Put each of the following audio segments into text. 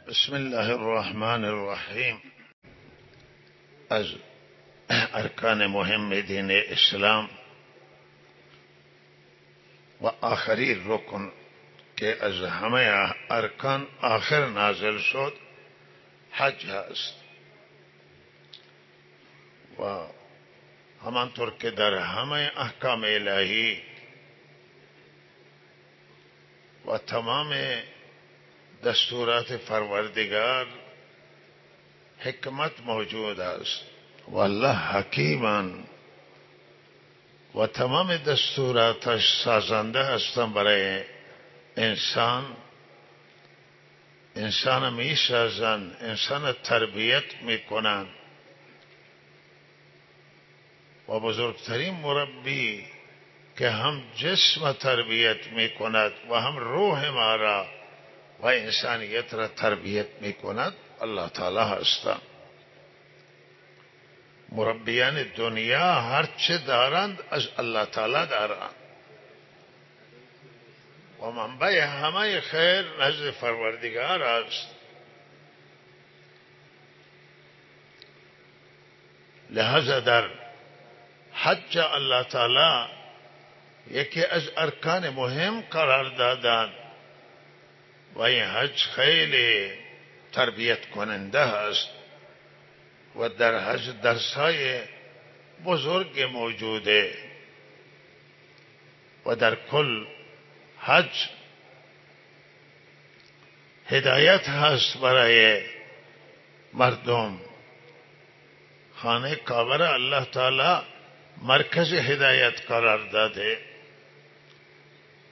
بسم الله الرحمن الرحیم. از ارکان مهم دین اسلام و آخری رکن که از همه ارکان آخر نازل شد حج هست و همانطور که در همه احکام الهی و تمام دستورات پروردگار حکمت موجود است و الله حکیمان و تمام دستوراتش سازنده هستند برای انسان می سازند، انسان تربیت می کنند و بزرگترین مربی که هم جسم تربیت می کند و هم روح ما را و انسانیت را تربیت می کند الله تعالی هستند. مربیان دنیا هرچه دارند از الله تعالی دارند و منبع همه خیر نزد پروردگار است. لہذا در حج الله تعالی یکی از ارکان مهم قرار دادند و این حج خیلی تربیت کننده است و در حج درسای بزرگ موجوده و در کل حج هدایت هست برای مردم. خانه کعبه را الله تعالی مرکز هدایت قرار داده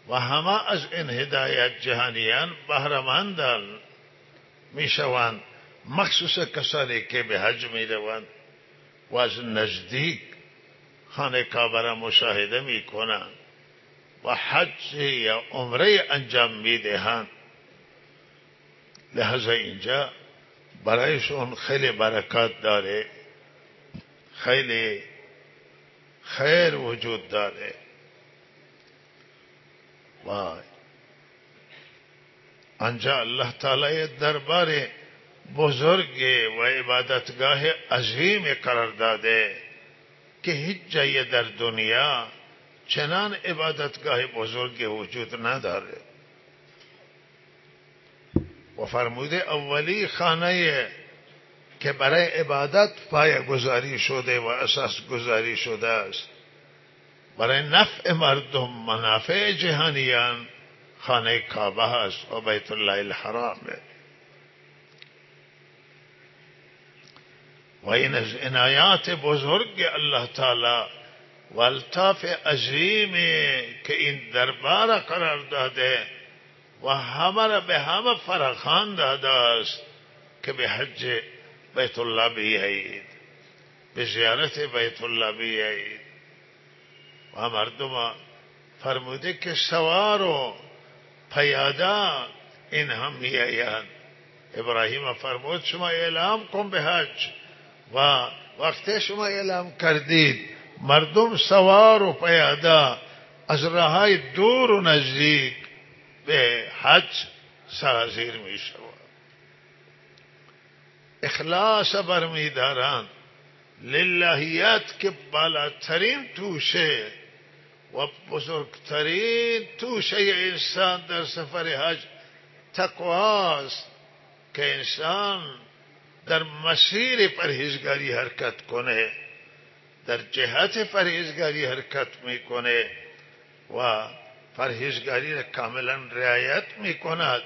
و همه از این هدایت جهانیان بهره‌مند میشوند، مخصوصا کسانی که به حج میروند و از نزدیک خانه کعبه را مشاهده میکنند و حج یا عمره انجام میدهند. لہذا اینجا برایشون خیلی برکات داره، خیلی خیر وجود داره و آنجا الله تعالی دربار بزرگ و عبادتگاه عظیم قرار داده که هیچ جای در دنیا چنان عبادتگاه بزرگ وجود نداره و فرموده اولی خانه که برای عبادت پایه گذاری شده و اساس گذاری شده است برای نفع مردم، منافع جهانیان، خانه کعبه است و بیت الله الحرام. و این از عنایات بزرگ الله تعالی و الطاف عظیم که این دربار قرار داده و همه را به همه فراخوان داده است که به حج بیت الله بیایید، به زیارت بیت الله بیایید. و مردم فرموده که سوار و پیاده این هم میآیند. ابراهیم فرمود شما اعلام کن به حج و وقتی شما اعلام کردید مردم سوار و پیاده از راههای دور و نزدیک به حج سرازیر می شود. اخلاص برمیدارند، للهیت که بالاترین توشه و بزرگترین توشه انسان در سفر حج تقواست که انسان در مسیر پرهیزگاری حرکت کنه، در جهت پرهیزگاری حرکت میکنه و پرهیزگاری را کاملا رعایت میکند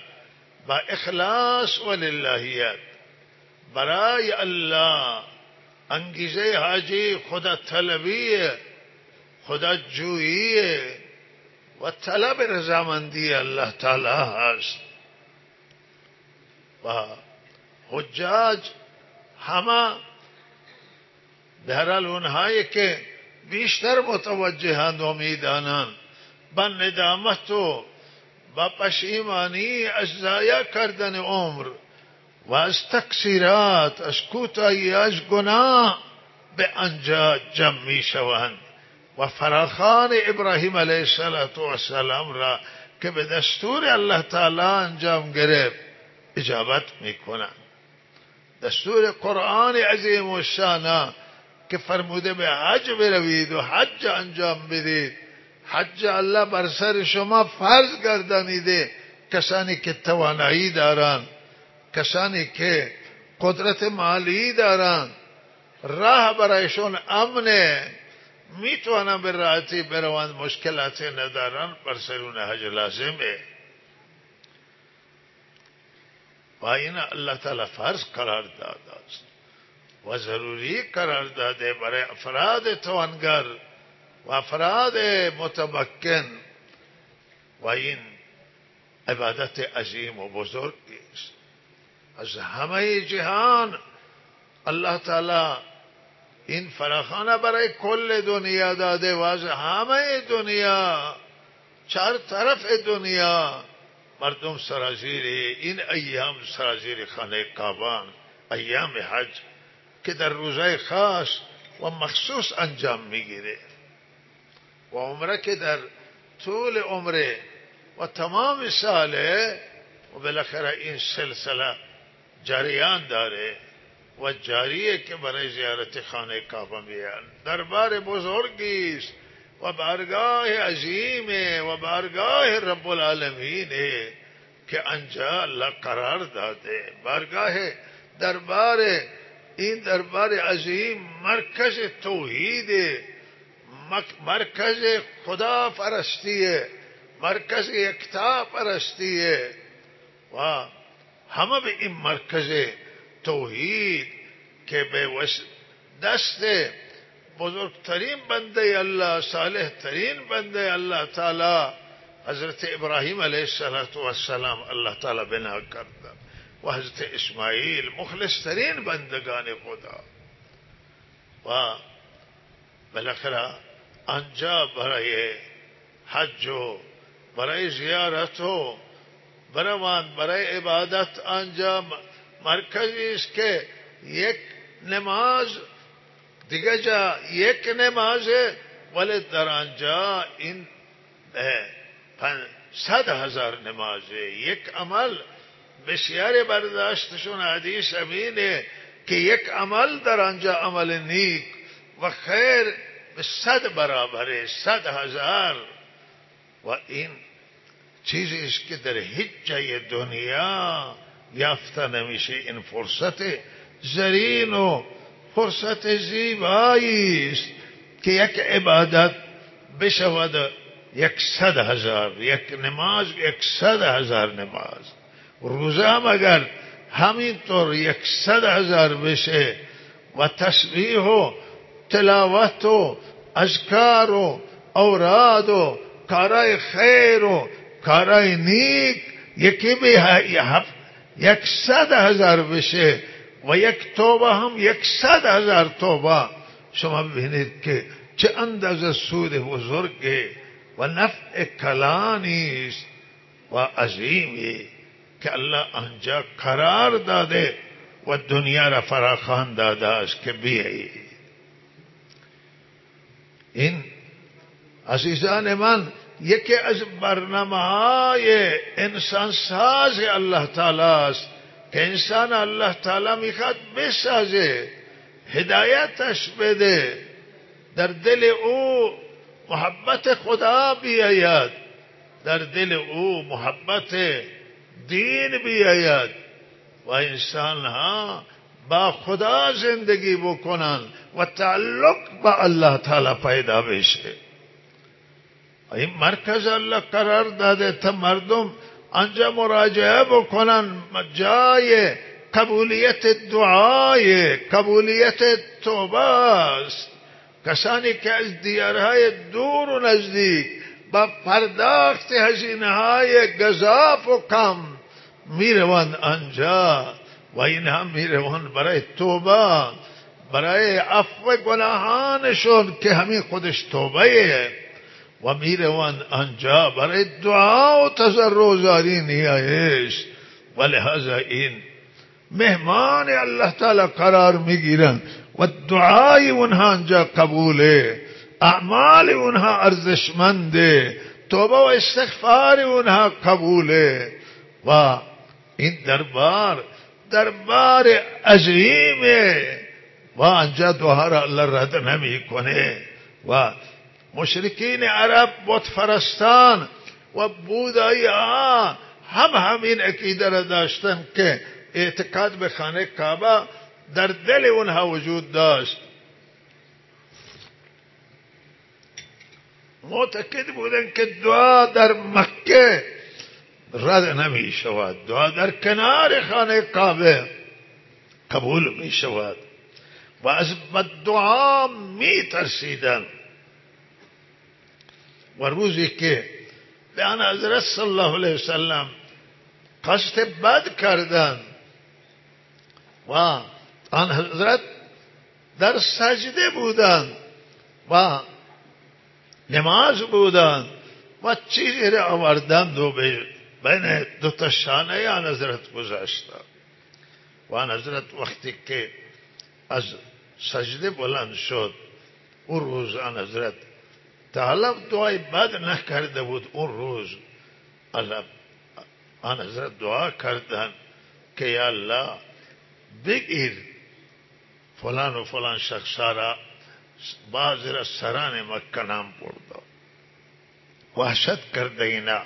با اخلاص و للهیت برای الله. انگیزه حاجی خدا طلبی، خدا جویی و طلب رضامندی الله تعالی هست. و حجاج همه در حال اونهایی که بیشتر متوجهند و میدانند با ندامت و با پشیمانی از ضایع کردن عمر و از تقصیرات، از کوتاهی، از گناه به آنجا جمع می شوند و فراخوان ابراهیم علیه السلام را که به دستور الله تعالی انجام گرفت اجابت میکنند. دستور قرآن عظیم و شان که فرموده به حج بروید و حج انجام بدید، حج الله بر سر شما فرض گردانیده. کسانی که توانایی دارند، کسانی که قدرت مالی دارند، راه برایشون امنه، میتوانند به راحتی بروند، مشکلاتی ندارند، بر سرون حج لازمه. و این الله تعالی فرض قرار داده است و ضروری قرار داده برای افراد توانگر و افراد متمکن. و این عبادت عظیم و بزرگی است. از همه جهان الله تعالی این فراخانه برای کل دنیا داده و از همه دنیا، چهار طرف دنیا مردم سرازیر این ایام، سرازیر خانه کعبه، ایام حج که در روزهای خاص و مخصوص انجام میگیره، و عمره که در طول عمره و تمام ساله، و بالاخره این سلسله جریان داره و جاریه که برای زیارت خانه کعبه میان. دربار بزرگی است و بارگاه عظیمه و بارگاه رب العالمینه که انجا الله قرار داده. بارگاه دربار، این دربار عظیم مرکز توحیده، مرکز خدا پرستیه، مرکز یکتا پرستیه و همه به این مرکز توحید که به دست بزرگترین بنده الله، صالح ترین بنده الله تعالی حضرت ابراهیم علیه السلام الله تعالی بنا کرد و حضرت اسماعیل مخلص ترین بندگان خدا. و بالاخره آنجا برای حج و برای زیارت و برای عبادت آنجا مرکزی است که یک نماز دیگه جا یک نمازه، ولی در آنجا این 100,000 نمازه. یک عمل بسیار برداشتشون حدیث امینه که یک عمل در آنجا عمل نیک و خیر به 100 برابره، 100,000. و این چیزی است که در هیچ جای دنیا یافته نمیشه. این فرصت زرین و فرصت زیبایی است که یک عبادت بشود 100,000، یک نماز 100,000 نماز. روزه هم اگر همینطور 100,000 بشه و تسبیح و تلاوت و اذکار و اوراد و کارای خیر و کارای نیک یکی به 100,000 بشه و یک توبه هم 100,000 توبه، شما ببینید که چه اندازه سود بزرگه و نفع کلانی است و عظیمی که الله آنجا قرار داده و دنیا را فراخوان داده است که بیایی. این عزیزان من یکی از برنامه‌های انسان ساز الله تعالی است که انسان الله تعالی میخواد بسازه، هدایتش بده، در دل او محبت خدا بیاید، در دل او محبت دین بیاید و انسان ها با خدا زندگی بکنن و تعلق با الله تعالی پیدا بشه. این مرکز الله قرار داده تا مردم آنجا مراجعه بکنن، جای قبولیت دعای، قبولیت توبه است. کسانی که از دیارهای دور و نزدیک با پرداخت هزینه‌های گزاف و کم میروند آنجا و اینها میروند برای توبه، برای عفو گناهانشون که همین خودش توبه، و میروند آنجا برای دعا و تضرع زاری نیایش. و لحاظا این مهمان الله تعالی قرار میگیرن و دعای اونها آنجا قبوله، اعمال اونها ارزشمنده، توبه و استغفار اونها قبوله و این دربار عظیمه و آنجا دعا را الله رد نمی کنه. و مشرکین عرب بت فرستان و بودایی ها همین عقیده را داشتن که اعتقاد به خانه کعبه در دل اونها وجود داشت. معتقد بودن که دعا در مکه رد نمی شود، دعا در کنار خانه کعبه قبول می شود و از بددعا می ترسیدن. و روزی که به آن حضرت صلی الله علیه وسلم قصد بد کردند و آن حضرت در سجده بودند و نماز بودند و چیزی را آوردند و بین دو تا شانه آن حضرت گذاشتند و آن حضرت وقتی که از سجده بلند شد اون روز آن حضرت تا دعای بد نکرده بود. اون روز آن حضرت دعا کردند که یا الله بگیر فلان و فلان شخصا را، بعضی را سران مکه نام برد. وحشت کرده اینا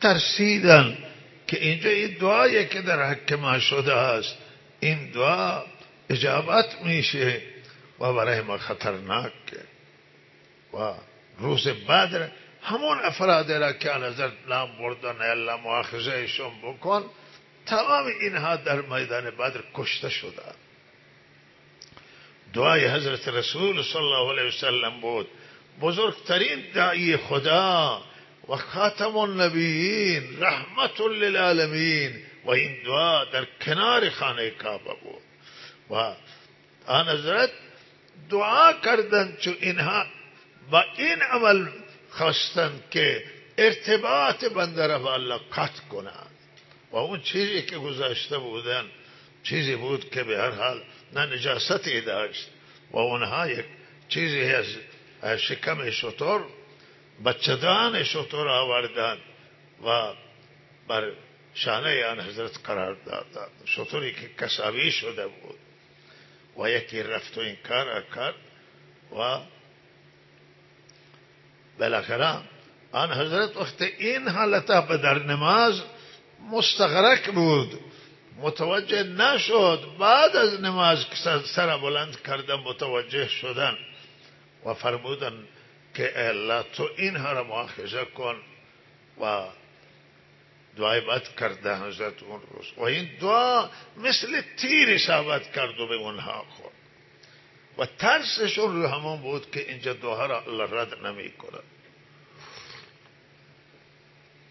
ترسیدن که اینجا این دعایی که در حق ما شده است این دعا اجابت میشه و برای ما خطرناک. و روز بدر همون افراد را که آن حضرت نام بردن الله مؤاخذهشون بکن، تمام اینها در میدان بدر کشته شدند. دعای حضرت رسول صلی الله علیه وسلم بود، بزرگترین داعی خدا و خاتم النبیین رحمت للعالمین، و این دعا در کنار خانه کعبه بود و آن حضرت دعا کردند چون اینها با این عمل خواستند که ارتباط بنده را با الله قطع کنند و اون چیزی که گذاشته بودن چیزی بود که به هر حال نه نجاستی داشت و اونها یک چیزی از شکم شتر بچه‌دان شتر آوردند و بر شانه آن حضرت قرار دادند، شتری که کساوی شده بود و یکی رفت و این کار کرد و بالاخره آن حضرت وقت این حالتا به در نماز مستغرق بود، متوجه نشد. بعد از نماز سر بلند کردن متوجه شدن و فرمودن که الله تو اینها را مؤاخذه کن و دعای بد کرده حضرت اون روز و این دعا مثل تیر ثابت کرد و به اونها خورد و ترسشون رو همون بود که اینجا دعا را الله رد نمی کند.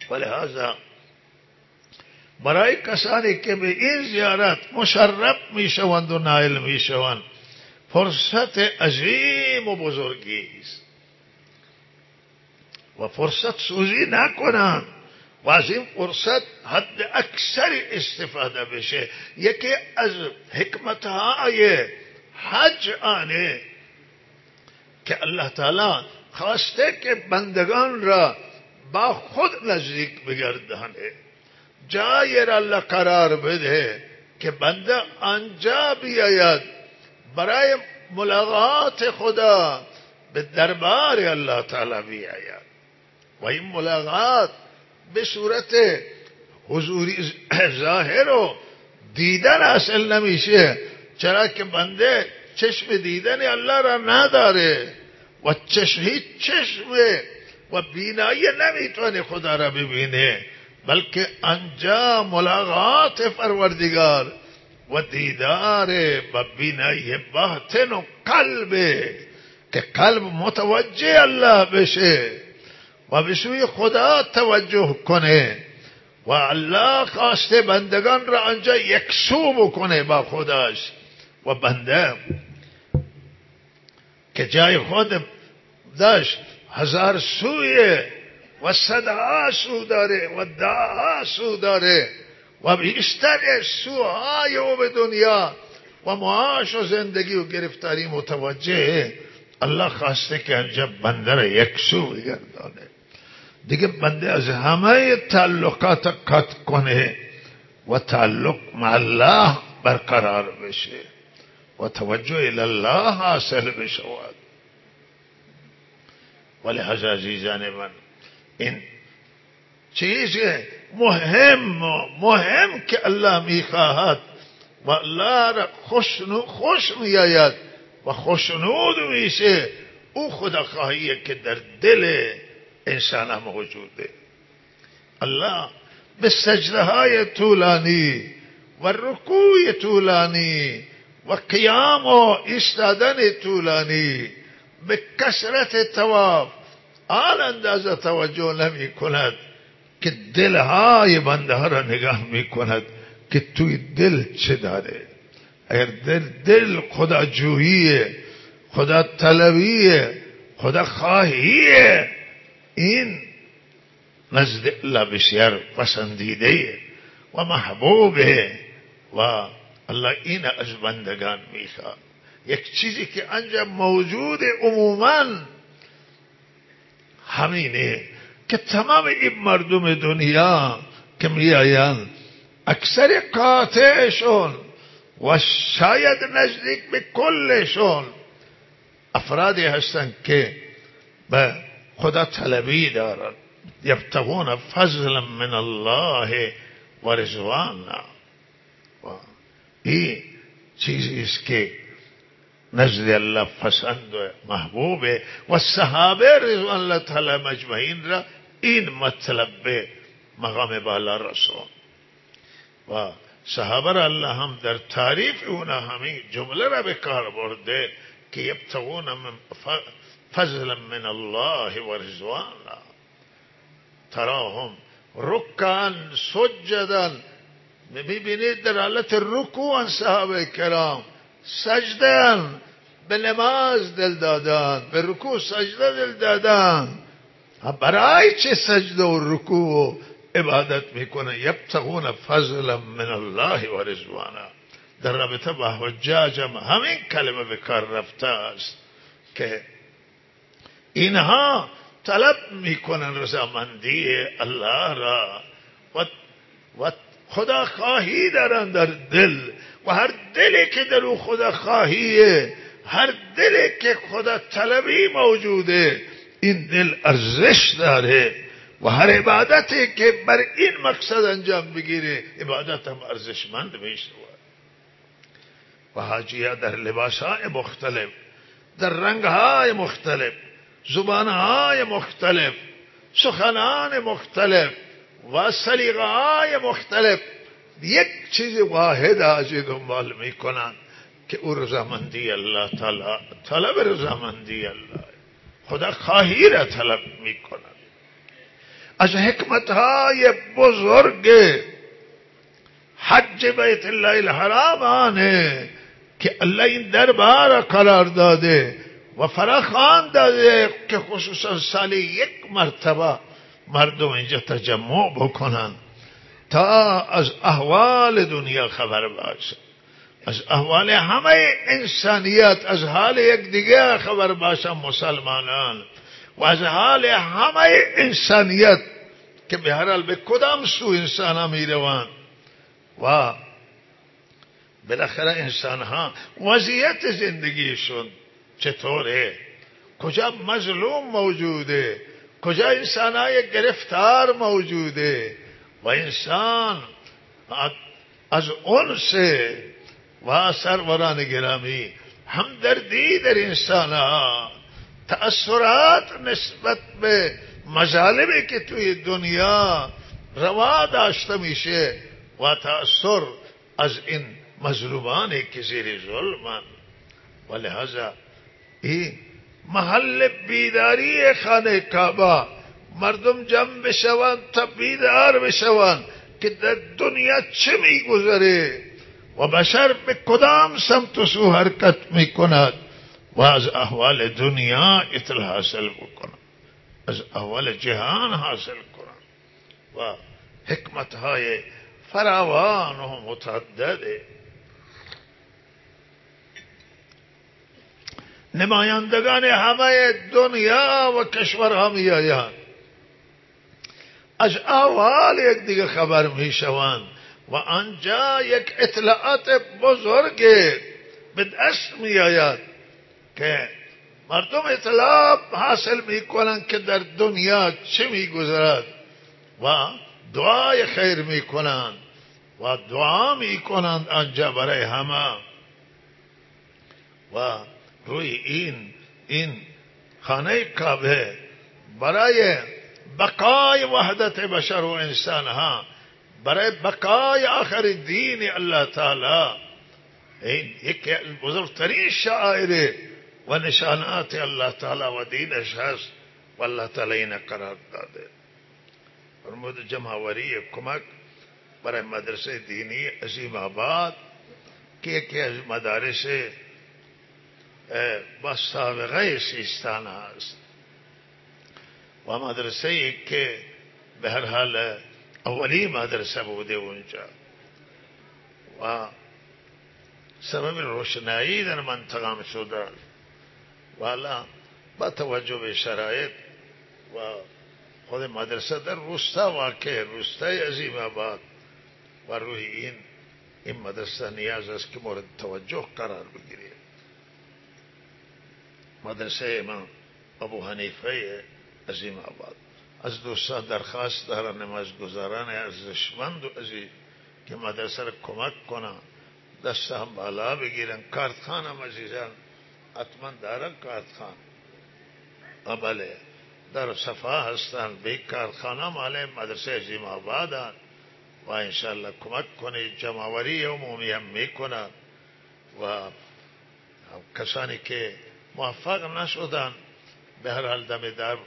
ولهذا برای کسانی که به این زیارت مشرف می شوند و نائل می شوند فرصت عظیم و بزرگی است و فرصت سوزی نکنند و از این فرصت حد اکثر استفاده بشه. یکی از حکمتهای حج آنه که الله تعالی خواسته که بندگان را با خود نزدیک بگردانه، جایی را الله قرار بده که بنده آنجا بیاید برای ملاقات خدا به دربار الله تعالی بیاید و این ملاقات به صورت حضوری ظاهر و دیدن اصل نمیشه، چرا که بنده چشم دیدن الله را نداره و هیچ چشم و بینایی نمیتونه خدا را ببینه، بلکه انجا ملاقات پروردگار و دیدار و بینایی باطن و قلب که قلب متوجه الله بشه و به سوی خدا توجه کنه و الله خواسته بندگان را آنجا یکسو بکنه با خداش و بنده که جای خود داشت هزار سویه و صدها سو داره و دهها سو داره و بیشتر سوهای او به دنیا و معاش و زندگی و گرفتاری متوجه. الله خواسته که آنجا بنده را یکسو بگردانه، دیگه بنده از همه تعلقات قطع کنه و تعلق مع الله برقرار بشه و توجه الی الله حاصل بشود. ولهذا عزیزان من این چیز مهم که الله میخواهد و الله را خوش میآید و خوشنود میشه، او خداخواهیه که در دل انسان موجوده. الله به سجده های طولانی و رکوع طولانی و قیام و ایستادن طولانی به کثرت طواف آن اندازه توجه نمی کند که دلهای بنده ها را نگاه می کند که توی دل چه داره. اگر دل خدا جوییه، خدا طلبیه، خدا خواهیه، این نزد الله بسیار پسندیده و محبوبه و الله این از بندگان میخواد. یک چیزی که انجام موجود عموما همینه که تمام این مردم دنیا که میآیند اکثر قاطعشون و شاید نزدیک به کلشون افرادی هستند که به خدا طلبی دارند، یبتغون فضلا من الله و رضوانا. این چیزی است که نزد الله پسند و محبوبه و صحابه رضوان الله تعالی مجمعین را این مطلب به مقام بالا رسون و صحابه را الله هم در تعریف اونا همین جمله را به کار برده که یبتغون فضلا من الله و رضوانا تراهم رکعا سجدا. میبینید در حالت رکوع صحابه کرام سجدن، به نماز دل دادن، به رکوع سجده دل دادن. برای چه سجده و رکوع و عبادت میکنه؟ یبتغون فضلا من الله و رضوانا. در رابطه با حجاج همین کلمه به کار رفته است که اینها طلب میکنن رضامندی الله را و خدا خواهی دارن در دل و هر دلی که در او خدا خواهیه، هر دلی که خدا طلبی موجوده، این دل ارزش داره و هر عبادتی که بر این مقصد انجام بگیره عبادت هم ارزشمند میشه. و حاجیه در لباسهای مختلف، در رنگهای مختلف، زبانهای مختلف، سخنان مختلف و سلیقه‌های مختلف یک چیز واحد حاجی دنبال میکنن که او رضامندی الله تعالی، طلب رضامندی الله، خدا خواهی را طلب میکنن. از حکمتهای بزرگ حج بیت الله الحرام آنه که الله این دربار قرار داده و فراخوان داده که خصوصا سالی یک مرتبه مردم اینجا تجمع بکنن تا از احوال دنیا خبر باشه، از احوال همه انسانیت، از حال یک دیگه خبر باشن مسلمانان و از حال همه انسانیت که به هر حال به کدام سو انسان ها می روند و بالاخره انسان ها وضعیت زندگیشون چطوره، کجا مظلوم موجوده، کجا انسان های گرفتار موجوده و انسان از انس و سروران گرامی همدردی در انسان ها، تأثرات نسبت به مظالمی که توی دنیا روا داشته میشه و تأثر از این مظلومانی که زیر ظلمن. و لحاظا این محل بیداری خانه کعبه، مردم جمع بشوند تا بیدار بشوند که در دنیا چه میگذره و بشر به کدام سمت و سو حرکت میکند و از احوال دنیا اطلاع حاصل بکنند، از احوال جهان حاصل کنند و حکمتهای فراوان و متعدده. نمایندگان همه دنیا و کشورها می آیند، از احوال یک دیگه خبر می شوند و آنجا یک اطلاعات بزرگ به دست می آید که مردم اطلاع حاصل می کنند که در دنیا چه می گذرد و دعای خیر می کنند و دعا می کنند آنجا برای همه و روی این خانه کعبه برای بقای وحدت بشر و انسان ها، برای بقای آخر دین الله تعالی، این یکی بزرگترین شعائر و نشانات الله تعالی و دینش هست و الله تعالی این قرار داده. فرمود جمعوری کمک برای مدرسه دینی عظیم آباد که یکی از مدارس با سابقه سیستان است و مدرسه ای که به هر حال اولی مدرسه بوده اونجا و سبب روشنایی در منطقه شده و الان با توجه به شرایط و خود مدرسه در روستا واقع روستای عظیم آباد و روی این مدرسه نیاز است که مورد توجه قرار بگیرید. مدرسه امام ابو حنیفه عظیم آباد از دوستان درخواست دارن نمازگزاران ارزشمند و عزیز که مدرسه را کمک کنن، دست هم بالا بگیرن. کارتخان هم عزیزان حتما دارن کارتخان، بله در صفا هستن به کارخانه مال مدرسه عظیم آبادن و انشاءالله کمک کنه. جمعوری عمومی هم میکنن و کسانی که موفق نشدن به هر حال دم در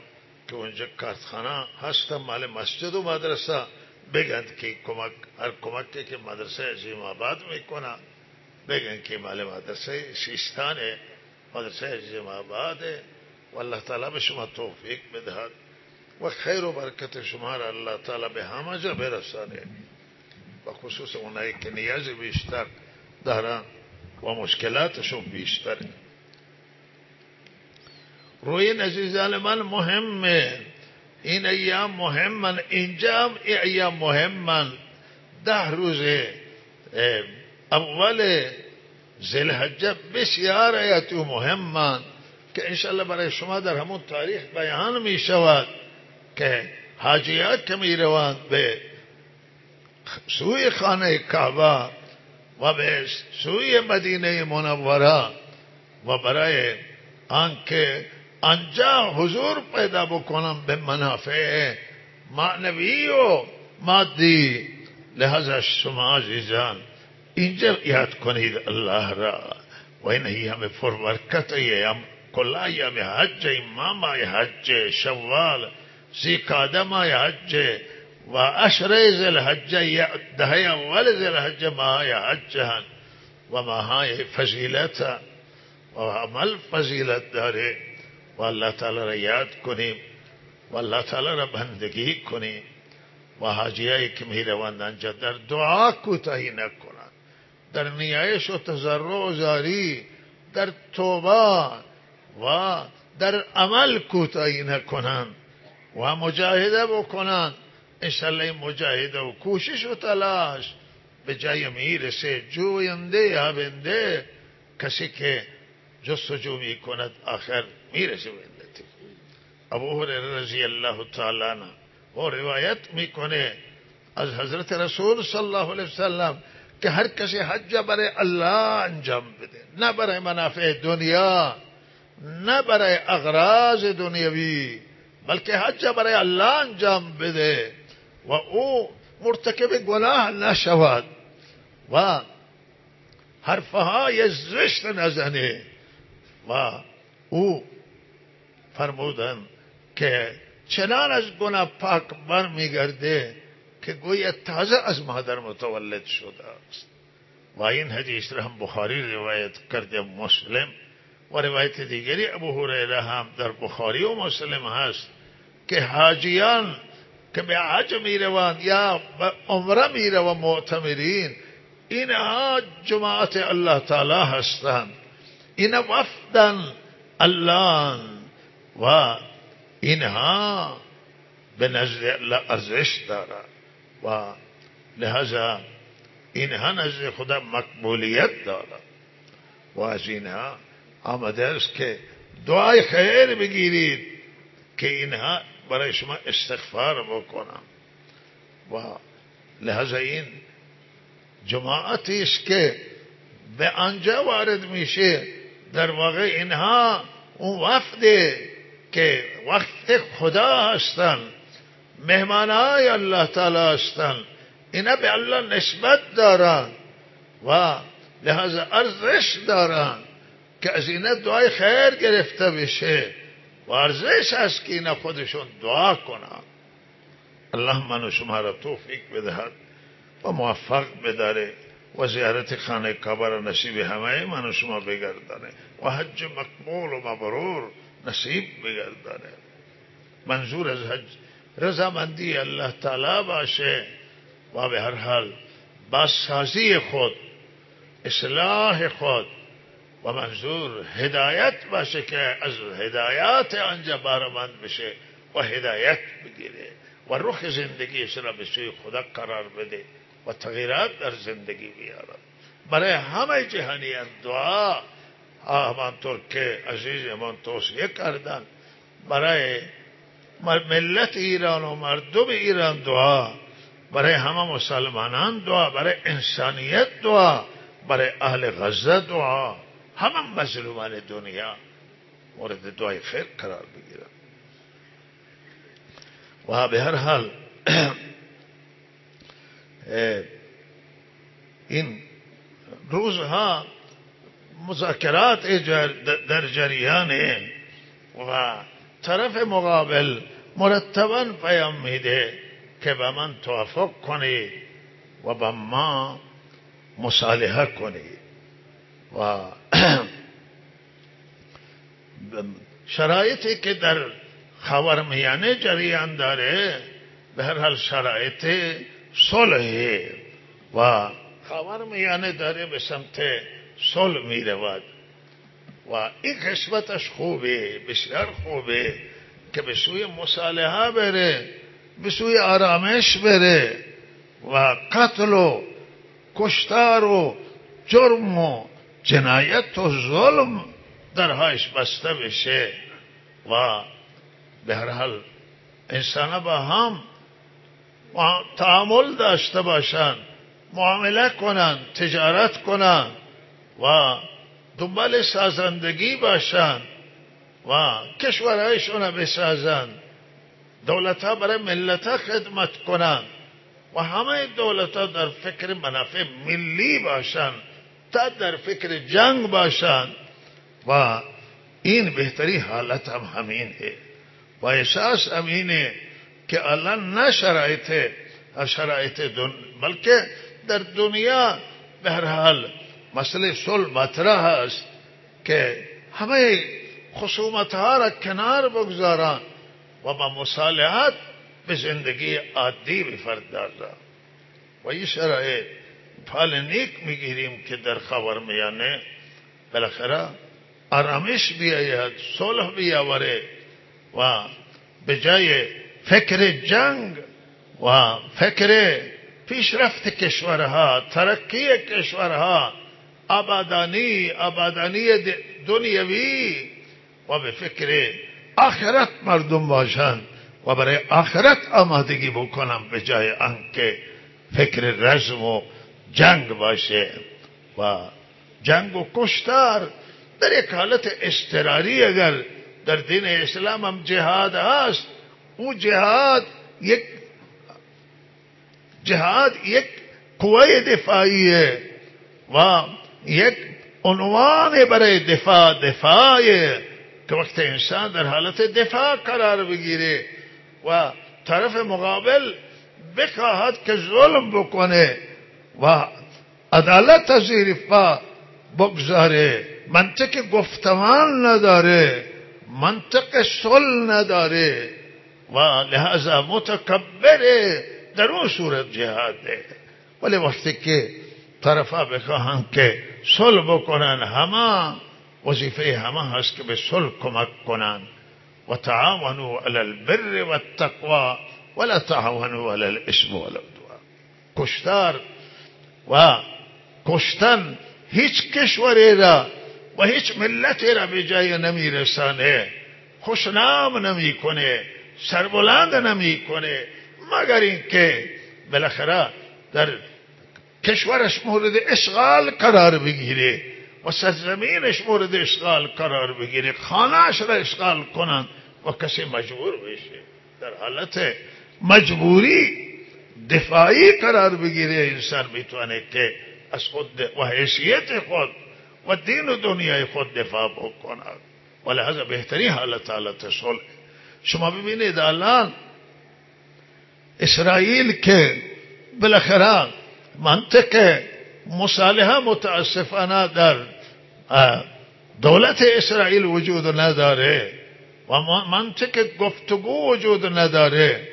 که اونجا کارخانه هستن مال مسجد و مدرسه بگند که هر کمکی که مدرسه عظیم آباد میکنن بگن که مال مدرسه سیستانه، مدرسه عظیم آباده و الله تعالی به شما توفیق بدهد و خیر و برکت شما را الله تعالی به همه جا برسانه و خصوص اونایی که نیاز بیشتر دارن و مشکلاتشون بیشتر. روی عزیزان من مهمه، این ایام مهمن، اینجا هم ایام مهمن. 10 روز اول ذوالحجه بسیار ایاتو مهمن که انشاءالله برای شما در همون تاریخ بیان می شود که حاجیات که می روند به سوی خانه کعبه و به سوی مدینه منوره و برای آنکه آنجا حضور پیدا بکنم به منافع معنوی و مادی. لحاظا شما عزیزان اینجا یاد کنید الله را و این ایام پربرکت، ایام کل ایام حج، امام حج، شوال، ذی‌قعده ماه حج و عشر ذوالحجه، 10 اول ذوالحجه ماه حج و ماهای فضیلت و عمل فضیلت داره و الله تعالی را یاد کنیم و الله تعالی را بندگی کنیم و حاجیایی که می روند آنجا در دعا کوتاهی نکنند، در نیایش و تضرع و زاری، در توبه و در عمل کوتاهی نکنند و مجاهده بکنند. انشاءالله این مجاهده و کوشش و تلاش به جای میرسه. جوینده یابنده، کسی که جستجو می کند آخر میرسه به نتیجه. ابو هریره رضی الله تعالی عنه و روایت میکنه از حضرت رسول صلی الله علیه وسلم که هر کسی حج برای الله انجام بده، نه برای منافع دنیا، نه برای اغراض دنیوی، بلکه حج برای الله انجام بده و او مرتکب گناه نشود و حرفهای زشت نزنه. و او فرمودن که چنان از گناه پاک برمیگرده که گویا تازه از مادر متولد شده است. و این حدیث را هم بخاری روایت کرده، مسلم و روایت دیگری ابو هریره هم در بخاری و مسلم هست که حاجیان که به حج می روند یا به عمره می روند معتمرین، اینها جماعت الله تعالی هستند، این وفدن الله و اینها به نزد الله ارزش دارد و لہذا اینها نزد خدا مقبولیت دارد و از اینها آمده است که دعای خیر بگیرید که اینها برای شما استغفار بکنم. و لحظه این جماعتی است که به آنجا وارد میشه، در واقع اینها اون وفده که وقت خدا هستن، مهمانای الله تعالی هستن، اینا به الله نسبت دارن و لحاظ ارزش دارن که از اینا دعای خیر گرفته بشه و ارزش هست که اینا خودشون دعا کنن. الله من و شما را توفیق بدهد و موفق بداره و زیارت خانه کعبه را نصیب همه من و شما بگردانه و حج مقبول و مبرور نصیب بگردانه. منظور از حج رضامندی الله تعالی باشه و به هر حال بازسازی خود، اصلاح خود و منظور هدایت باشه که از هدایات آنجا بارمند بشه و هدایت بگیره و رخ زندگیش را به سوی خدا قرار بده و تغییرات در زندگی بیارد. برای همه جهانیان دعا، همانطور که عزیزمان توصیه کردن، برای ملت ایران و مردم ایران دعا، برای همه مسلمانان دعا، برای انسانیت دعا، برای اهل غزه دعا، همه مظلومان دنیا مورد دعای خیر قرار بگیرن. و به هر حال این روزها مذاکرات در جریانه و طرف مقابل مرتباً پیام میده که به من توافق کنید و با ما مصالحه کنید و شرایطی که در خاورمیانه جریان داره به هر حال شرایط صلح و خاورمیانه داره به سمت صلح می رود و این قسمتش خوبه، بسیار خوبه که به سوی مصالحه بره، به سوی آرامش بره و قتل و کشتار و جرم و جنایت و ظلم درهایش بسته بشه و به هر حال انسان با هم تعامل داشته باشند، معامله کنند، تجارت کنند و دنبال سازندگی باشند و کشورهایشون بسازند، دولتها برای ملتها خدمت کنند و همه دولتها در فکر منافع ملی باشند تا در فکر جنگ باشند و این بهتری حالت هم همینه و احساس همینه که الله نه شرایط بلکه در دنیا به هر حال مسئله صلح مطرح است که همه خصومتها را کنار بگذارن و با مصالحت به زندگی عادی بپردازن و این شرایط حال نیک میگیریم که در خاورمیانه بالاخره آرامش بیاید، صلح بیاوره و به جای فکر جنگ و فکر پیشرفت کشورها، ترقی کشورها، آبادانی دنیوی و به فکر آخرت مردم باشند و برای آخرت آمادگی بکنم به جای آنکه فکر رزم و جنگ باشه و جنگ و کشتار در یک حالت اضطراری اگر در دین اسلام هم جهاد هست، او جهاد یک قوه دفاعیه و یک عنوان برای دفاعیه که وقت انسان در حالت دفاع قرار بگیره و طرف مقابل بخواهد که ظلم بکنه و عدالت از زیر پا بگذاره، منطق گفتمان نداره، منطق صلح نداره و لہذا متکبره، در اون صورت جهاده. ولی وقتی که طرفا بخواهند که صلح بکنن، همه وظیفه همه هست که به صلح کمک کنن و تعاونوا علی البر و التقوی ولا تعاونوا علی الاثم والعدوان. کشتار و کشتن هیچ کشوری را و هیچ ملتی را به جای نمی رسانه، خوشنام نمی کنه، سربلند نمی کنه، مگر اینکه بالاخره در کشورش مورد اشغال قرار بگیره و سرزمینش مورد اشغال قرار بگیره، خانه‌اش را اشغال کنند و کسی مجبور بشه، در حالت مجبوری دفاعی قرار بگیره، انسان میتونه که از خود و حیثیت خود و دین و دنیای خود دفاع بکند. ولهذا بهترین حالت صلح. شما ببینید الان اسرائیل که بالاخره منطق مصالحه متاسفانه در دولت اسرائیل وجود نداره و منطق گفتگو وجود نداره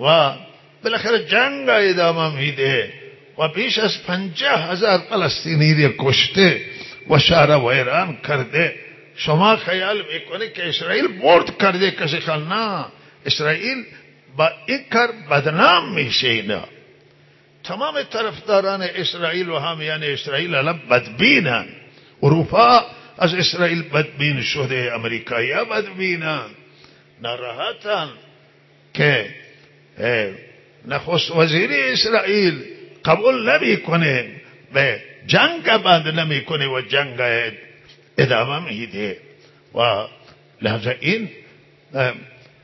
و بالاخره جنگ ادامه میده و بیش از 50,000 فلسطینی را کشته و شهر ویران کرده. شما خیال میکنه که اسرائیل برد کرده، کسی خیال نه، اسرائیل با این کار بدنام میشه. اینا تمام طرفداران اسرائیل و حامیان اسرائیل الان بدبینن. اروپا از اسرائیل بدبین شده، امریکایی ها بدبینن، ناراحتن که نخست وزیر اسرائیل قبول نمیکنه، به جنگ بند نمیکنه و جنگ ادامه میده و لحظه این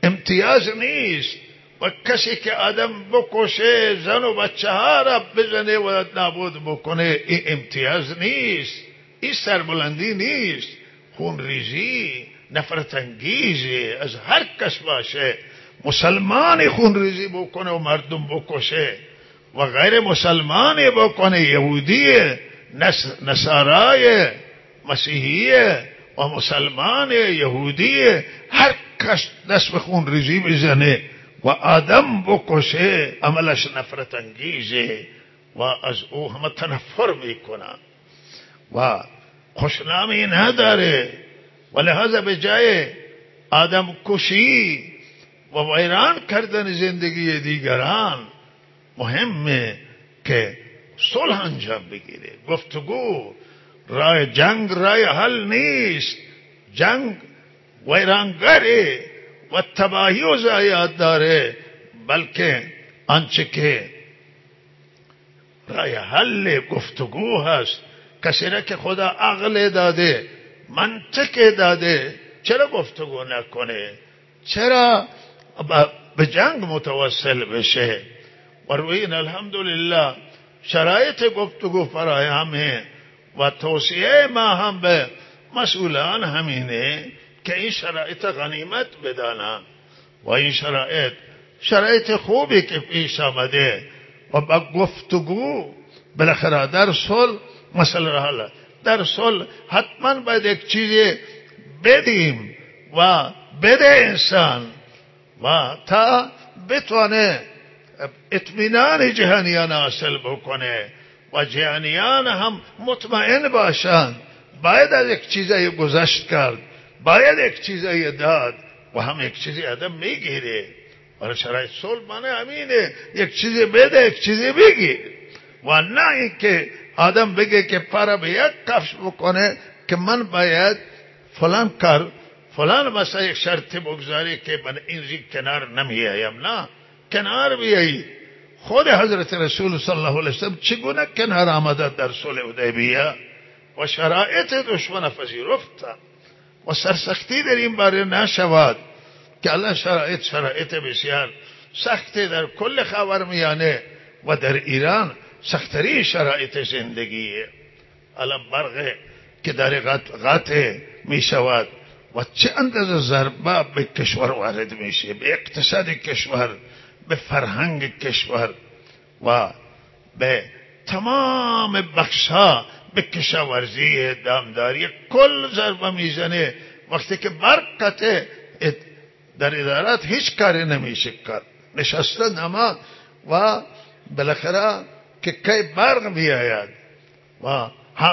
امتیاز نیست و کسی که آدم بکشه، زن و بچه ها را بزنه و نابود بکنه، این امتیاز نیست، این سربلندی نیست، خون ریزی نفرت انگیزی از هر کس باشه. مسلمانی خون ریزی بکنه و مردم بکشه و غیر مسلمانی بکنه، یهودی، نصارای، مسیحی و مسلمان یهودی، هر کس دست به خون ریزی بزنه و آدم بکشه، عملش نفرت انگیزه و از او همه تنفر میکنن و خوشنامی نداره. و لحاظا به جای آدم کشی و ویران کردن زندگی دیگران مهمه که صلح انجام بگیره، گفتگو. راه جنگ راه حل نیست، جنگ ویرانگره و تباهی و ضایعات داره، بلکه آنچه که راه حل گفتگو هست. کسی را که خدا عقل داده، منطق داده، چرا گفتگو نکنه؟ چرا به جنگ متوسل بشه؟ و روی این الحمدلله شرایط گفتگو فراهمه و توصیه ما هم به مسئولان همینه که این شرایط غنیمت بدانن و این شرایط خوبی که پیش آمده و با گفتگو بالاخره در صلح مسئله حل. در صلح حتما باید یک چیزی بدیم و بده انسان و تا بتونه اطمینان جهانیان حاصل بکنه و جهانیان هم مطمئن باشند. باید از یک چیزی گذشت کرد، باید یک چیزی داد و هم یک چیزی آدم میگیره. برای شرایط صلح معنی همینه، یک چیزی بده، یک چیزی بگیر و نه اینکه آدم بگه که پارا به یک کفش بکنه که من باید فلان کار فلان مثلا یک شرط بگذاری که من این کنار نمیایم. نه، کنار بیایی. خود حضرت رسول صلی الله علیه وسلم چگونه کنار آمده در صلح حدیبیه و شرایط دشمن پذیرفت و سرسختی در این باره نشود که الله شرایط بسیار سختی در کل خاورمیانه و در ایران سختری شرایط زندگیه. الان برق که در قطع می شود و چه اندازه ضربه به کشور وارد میشه، به اقتصاد کشور، به فرهنگ کشور و به تمام بخشها، به کشاورزی، دامداری، کل ضربه میزنه. وقتی که برق قطع در ادارات هیچ کاری نمیشه کرد، نشستن اما و بالاخره که کی برق میآید و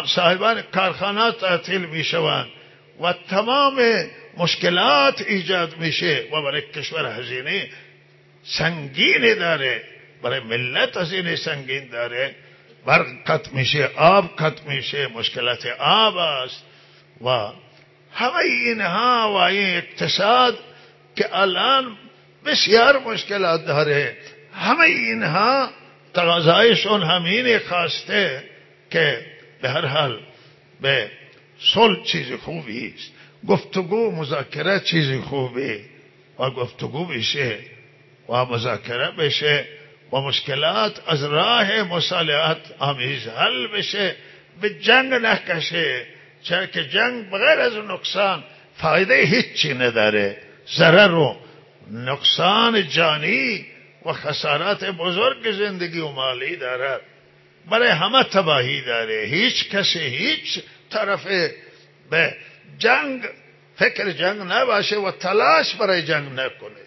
صاحبان کارخانات تعطیل میشوند و تمام مشکلات ایجاد میشه و برای کشور هزینه سنگین داره، برای ملت هزینه سنگین داره برق قطع میشه، آب قطع میشه، مشکلات آب است و همه اینها و این اقتصاد که الان بسیار مشکلات داره، همه اینها تقاضایشون همین خواسته که به هر حال به صلح چیز خوبی است، گفتگو مذاکره چیز خوبی و گفتگو بشه و مذاکره بشه و مشکلات از راه مصالحت آمیز حل بشه، به جنگ نکشه، چرا که جنگ بغیر از نقصان فایده هیچی نداره، ضرر و نقصان جانی و خسارات بزرگ زندگی و مالی دارد، برای همه تباهی داره. هیچ کسی هیچ طرف به جنگ فکر جنگ نباشه و تلاش برای جنگ نکنه.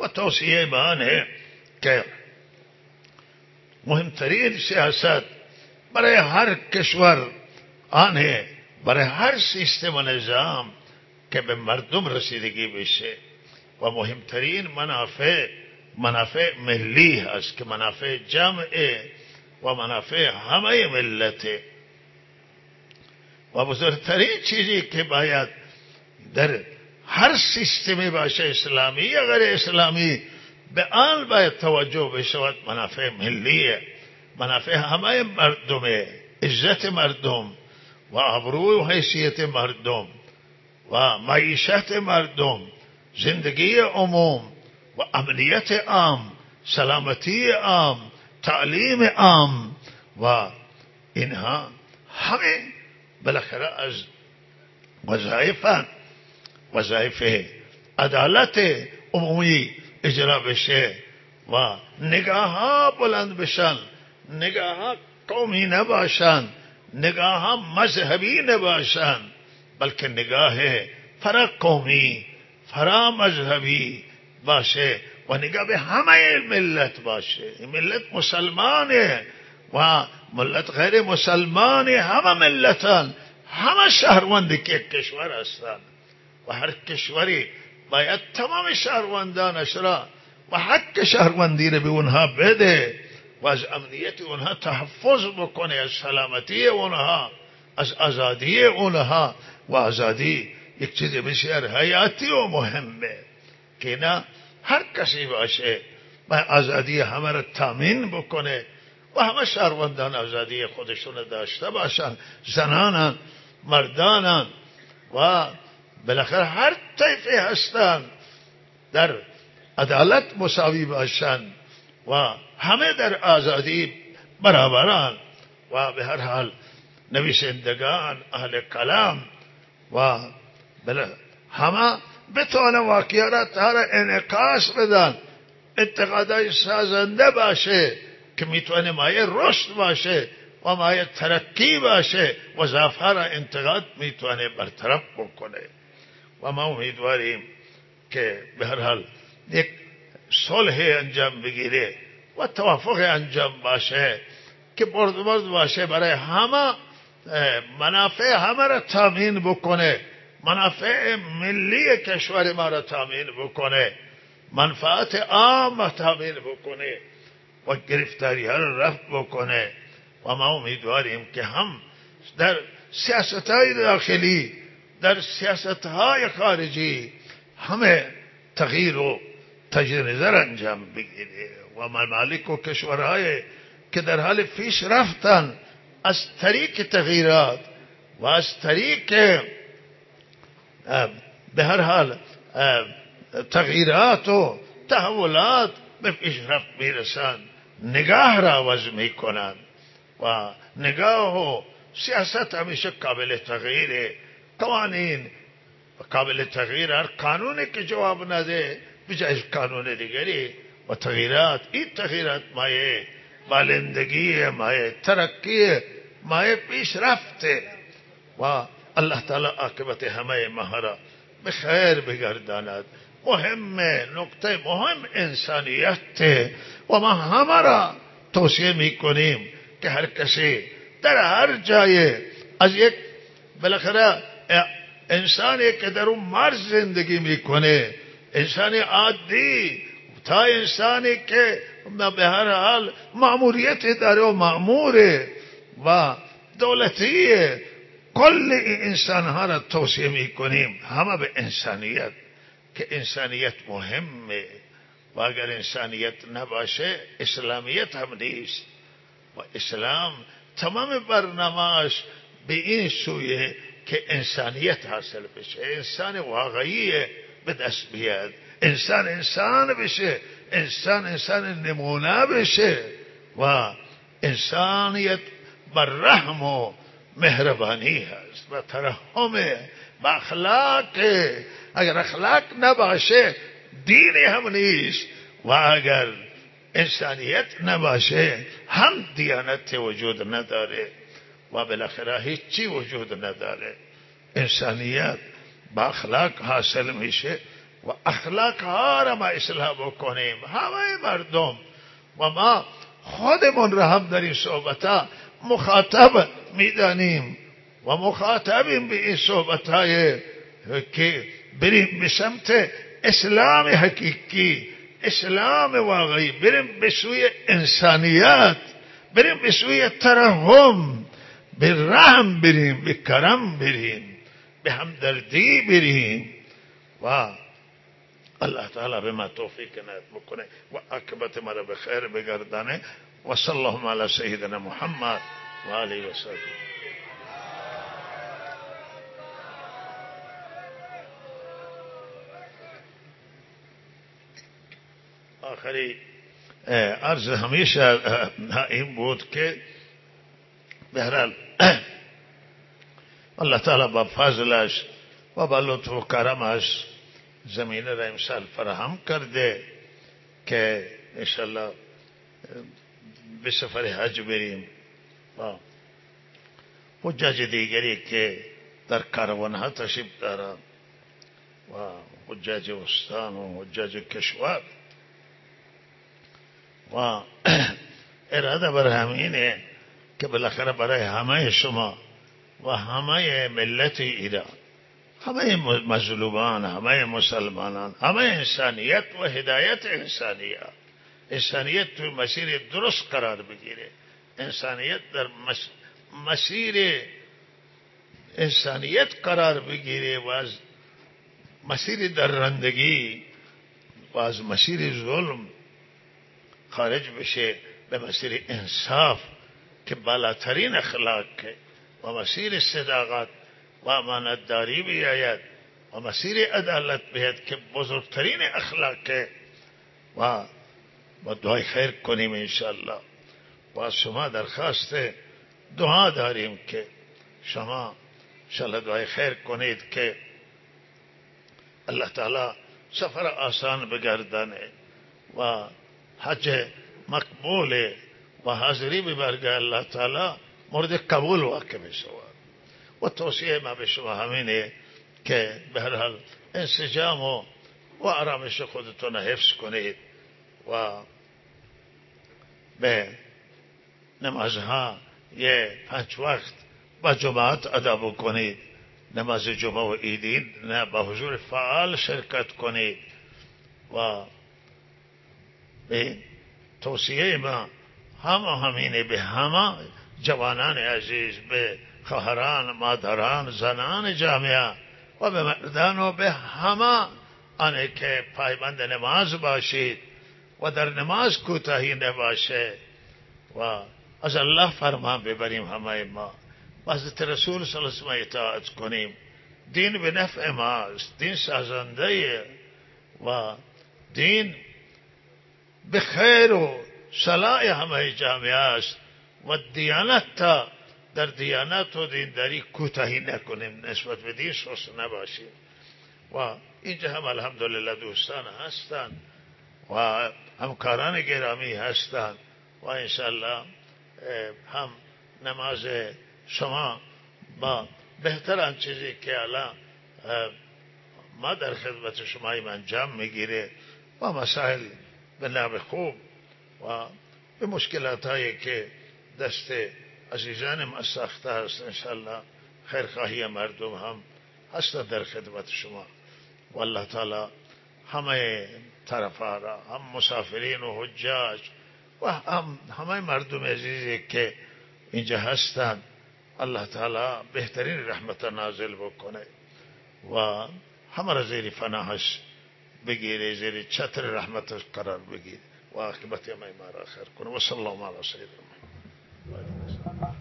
و توصیه به آنه که مهمترین سیاست برای هر کشور آنه، برای هر سیستم و نظام که به مردم رسیدگی بشه و مهمترین منافع ملی هست که منافع جمعه و منافع همه ملته و بزرگترین چیزی که باید در هر سیستمی باشه، اسلامی یا غیر اسلامی، به آن باید توجه بشود. منافع ملیه، منافع همه مردمه، عزت مردم و آبرو و حیثیت مردم و معیشت مردم، زندگی عموم و امنیت عام، سلامتی عام، تعلیم عام و اینها همه بالاخره از وظایف عدالت عمومی اجرا بشه و نگاه ها بلند بشن، نگاه ها قومی نباشن، نگاه ها مذهبی نباشن، بلکه نگاه فرا قومی، فرا مذهبی باشه و نگاه به همه ملت باشه. ملت مسلمانه و ملت غیر مسلمانه، همه ملتان، همه شهروند که کشور هستند و هر کشوری باید تمام شهروندانش را و حق شهروندی را به اونها بده و از امنیت اونها تحفظ بکنه، از سلامتی اونها، از آزادی اونها. و آزادی یک چیز بسیار حیاتی و مهمه که نه هر کسی باشه و آزادی همه را تامین بکنه و همه شهروندان آزادی خودشون داشته باشن، زنانان، مردانان و بالاخره هر طیفی هستن در عدالت مساوی باشن و همه در آزادی برابران و به هر حال نویسندگان، اهل کلام و همه بتوانه واقعیت ها را انعکاس بدن، انتقادای سازنده باشه که میتونه مایه رشد باشه و مایه ترقی باشه و ضعف ها را انتقاد میتونه برطرف بکنه. و ما امیدواریم که به هر حال یک صلح انجام بگیره و توافق انجام باشه که برد باشه، برای همه منافع همه را تامین بکنه، منافع ملی کشور ما را تامین بکنه، منفعت عام تامین بکنه و گرفتاری ها را رفع بکنه. و ما امیدواریم که هم در سیاست های داخلی، در سیاست های خارجی همه تغییر و تجدید نظر انجام بگیره و ممالک و کشورهای که در حال پیش رفتن از طریق تغییرات و از طریق به هر حال تغییرات و تحولات به پیشرفت میرسند، نگاه را عوض میکنند و نگاه و سیاست همیشه قابل تغییره. قوانین قابل تغییر، هر قانونی که جواب نده بجای قانون دیگری و تغییرات، این تغییرات مایه بالندگی، مایه ترقی، مایه پیشرفته و الله تعالی عاقبت همه ما را به خیر بگرداند. مهم نکته مهم انسانیت و ما همه را توصیه میکنیم که هر کسی در هر جای از یک بالاخره انسانی که در اون مرز زندگی میکنه، انسانی عادی تا انسانی که به هر حال مأموریت داره و مأموره و دولتیه. کل انسان ها را توصیه می کنیم همه به انسانیت، که انسانیت مهمه و اگر انسانیت نباشه اسلامیت هم نیست. و اسلام تمام برنامه‌اش به این سویه که انسانیت حاصل بشه، انسان واقعی به دست بیاد، انسان بشه، انسان نمونه بشه و انسانیت بر رحم و مهربانی هست و ترحم و اخلاق. اگر اخلاق نباشه دینی هم نیست و اگر انسانیت نباشه هم دیانت وجود نداره و بالاخره هیچی وجود نداره. انسانیت با اخلاق حاصل میشه و اخلاق ها را ما اصلاح بکنیم همه مردم و ما خودمون را هم در این صحبت مخاطب میدانیم و مخاطبیم به این صحبت های که بریم به سمت اسلام حقیقی، اسلام واقعی، بریم به سوی انسانیت، بریم به سوی ترحم، به رحم بریم، به کرم بریم، به همدردی بریم و الله تعالی به ما توفیق عنایت بکنه و عاقبت ما را به خیر بگردانه و صلی الله علی سیدنا محمد و آله و صحبه. آخری عرض همیشه این بود که بهرحال الله تعالی با فضلش و با لطف و کرمش زمینه را امسال فراهم کرده که انشالله به سفر حج بریم و حجاج دیگری که در کاروان ها تشریف دارند و حجاج استان و حجاج کشور و اراده بر همینه که بالاخره برای همه شما و همه ملت ایران، همه مظلومان، همه مسلمانان، همه انسانیت و هدایت انسانیت تو مسیر درست قرار بگیره، انسانیت در مسیر انسانیت قرار بگیره و از مسیر درندگی و از مسیر ظلم خارج بشه به مسیر انصاف که بالاترین اخلاق و مسیر صداقت و امانتداری بیاید و مسیر عدالت بیاید که بزرگترین اخلاق و دعای خیر کنیم انشاءالله. و از شما درخواست دعا داریم که شما انشاءالله دعای خیر کنید که الله تعالی سفر آسان بگردانه و حج مقبول و حاضری به برگاه الله تعالی مورد قبول واقع بشود. و توصیه ما به شما همینه که به هر حال انسجام و آرامش خودتون حفظ کنید و به نمازها 5 وقت با جماعت ادا بکنید، نماز جمعه و عیدین نه با حضور فعال شرکت کنید و به توصیه ما همینه به همه جوانان عزیز، به خواهران، مادران، زنان جامعه و به مردان و به همه آنه که پایبند نماز باشید و در نماز کوتاهی نباشه و از الله فرمان ببریم همه ما و حضرت رسول صلی الله علیه و سلم اطاعت کنیم. دین به نفع ماست، دین سازنده و دین به خیر و صلاح همه جامعه است و دیانت تا در دیانت و دینداری کوتاهی نکنیم، نسبت به دین سست نباشیم و اینجا هم الحمدلله دوستان هستند و همکاران گرامی هستند و انشالله هم نماز شما با بهترین چیزی که الان ما در خدمت شما انجام میگیره و مسائل به نحو خوب و به مشکلات هایی که دست عزیزان ما ساخته است انشالله خیرخواهی مردم هم هست در خدمت شما و الله تعالی همه طرفا را، هم مسافرین و حجاج و هم همه مردم عزیزی که اینجا هستند، الله تعالی بهترین رحمت نازل بکنه و همه را زیر پناهش بگیره، زیر چتر رحمتش قرار بگیره و عاقبت ما را خیر کنه. و صلی الله علی سیدنا محمد.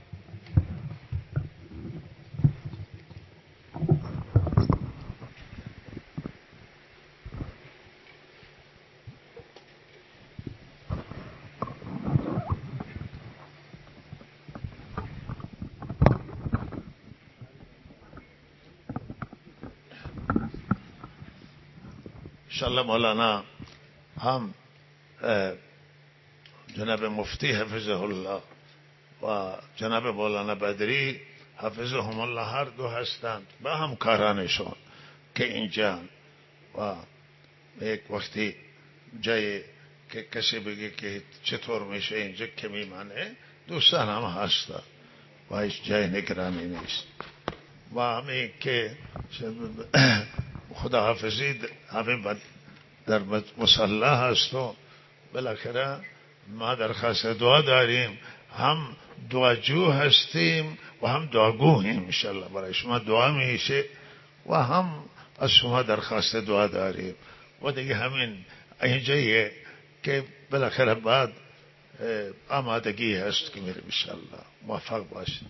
انشاءالله مولانا هم جناب مفتی حفظه الله و جناب مولانا بدری حفظهم الله هر دو هستند با همکارانشون که اینجا و یک وقتی جای که کسی بگه که چطور میشه اینجا که میمانه، دوستان هم هستند و هیچ جای نگرانی نیست. و همین که خدا حافظی همین در مصلا هست و بالاخره ما درخواست دعا داریم، هم دعاجو هستیم و هم دعاگوییم. انشاءالله برای شما دعا میشه و هم از شما درخواست دعا داریم و دیگه همین اینجاییه که بالاخره بعد آمادگی هست که میریم. انشاءالله موفق باشید.